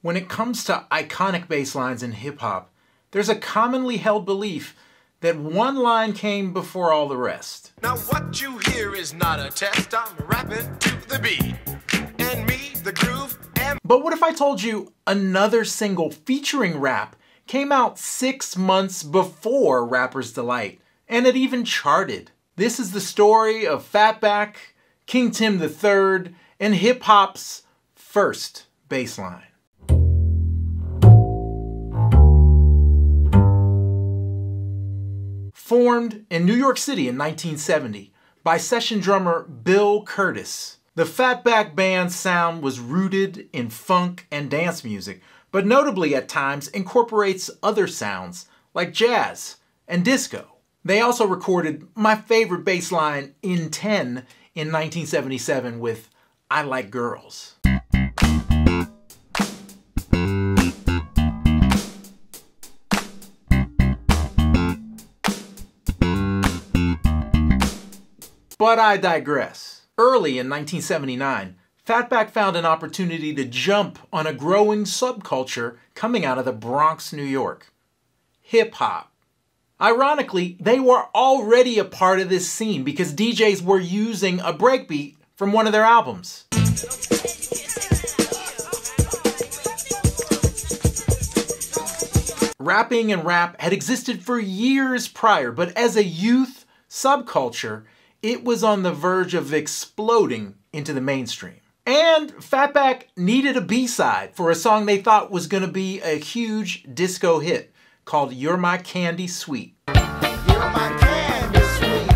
When it comes to iconic bass lines in hip-hop, there's a commonly held belief that one line came before all the rest. Now what you hear is not a test, I'm rapping to the beat. And me, the groove, and... But what if I told you another single featuring rap came out 6 months before Rapper's Delight, and it even charted? This is the story of Fatback, King Tim III, and hip-hop's first bass line. Formed in New York City in 1970 by session drummer Bill Curtis, the Fatback Band's sound was rooted in funk and dance music, but notably at times incorporates other sounds like jazz and disco. They also recorded my favorite bass line, In 10, in 1977 with I Like Girls. But I digress. Early in 1979, Fatback found an opportunity to jump on a growing subculture coming out of the Bronx, New York. Hip-hop. Ironically, they were already a part of this scene because DJs were using a breakbeat from one of their albums. Rapping and rap had existed for years prior, but as a youth subculture, it was on the verge of exploding into the mainstream. And Fatback needed a B-side for a song they thought was going to be a huge disco hit called You're My Candy Sweet. You're my candy sweet.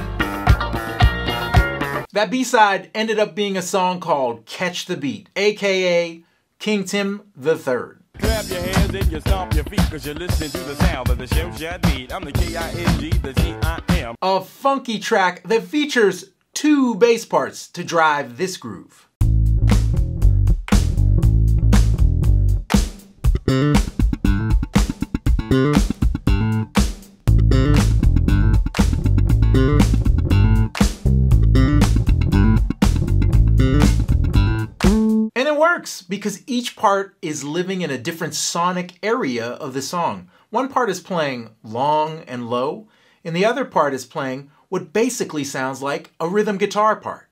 That B-side ended up being a song called Catch the Beat, aka King Tim III. Clap your hands and you stomp your feet, cause you're listening to the sound of the show shot beat. I'm the K-I-N-G, the T-I-M. A funky track that features 2 bass parts to drive this groove. And it works because each part is living in a different sonic area of the song. One part is playing long and low, and the other part is playing what basically sounds like a rhythm guitar part.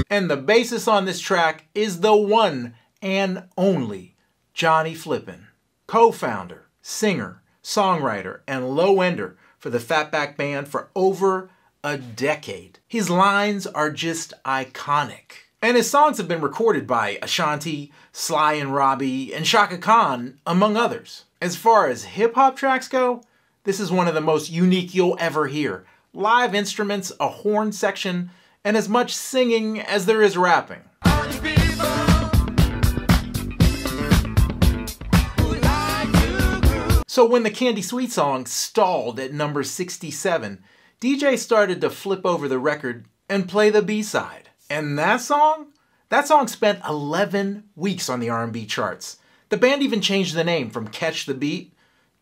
And the bassist on this track is the one and only Johnny Flippin, co-founder, singer, songwriter, and low-ender for the Fatback Band for over a decade. His lines are just iconic. And his songs have been recorded by Ashanti, Sly and Robbie, and Chaka Khan, among others. As far as hip-hop tracks go, this is one of the most unique you'll ever hear. Live instruments, a horn section, and as much singing as there is rapping. So when the Candy Sweet song stalled at number 67, DJ started to flip over the record and play the B-side. And that song spent 11 weeks on the R&B charts. The band even changed the name from Catch the Beat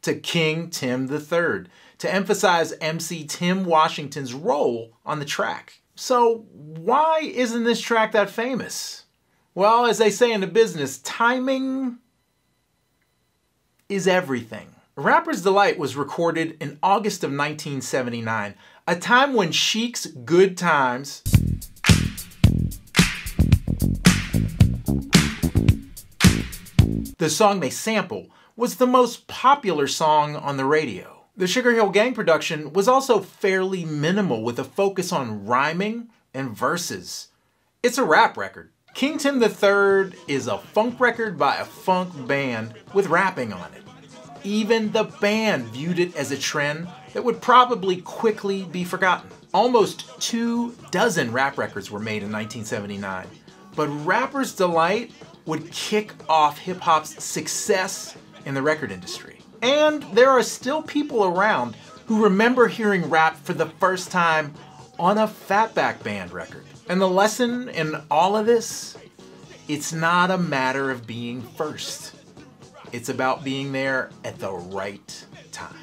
to King Tim III to emphasize MC Tim Washington's role on the track. So why isn't this track that famous? Well, as they say in the business, timing is everything. Rapper's Delight was recorded in August of 1979, a time when Chic's Good Times the song they sample was the most popular song on the radio. The Sugarhill Gang production was also fairly minimal with a focus on rhyming and verses. It's a rap record. King Tim III is a funk record by a funk band with rapping on it. Even the band viewed it as a trend that would probably quickly be forgotten. Almost 24 rap records were made in 1979, but Rapper's Delight would kick off hip-hop's success in the record industry. And there are still people around who remember hearing rap for the first time on a Fatback Band record. And the lesson in all of this It's not a matter of being first. It's about being there at the right time.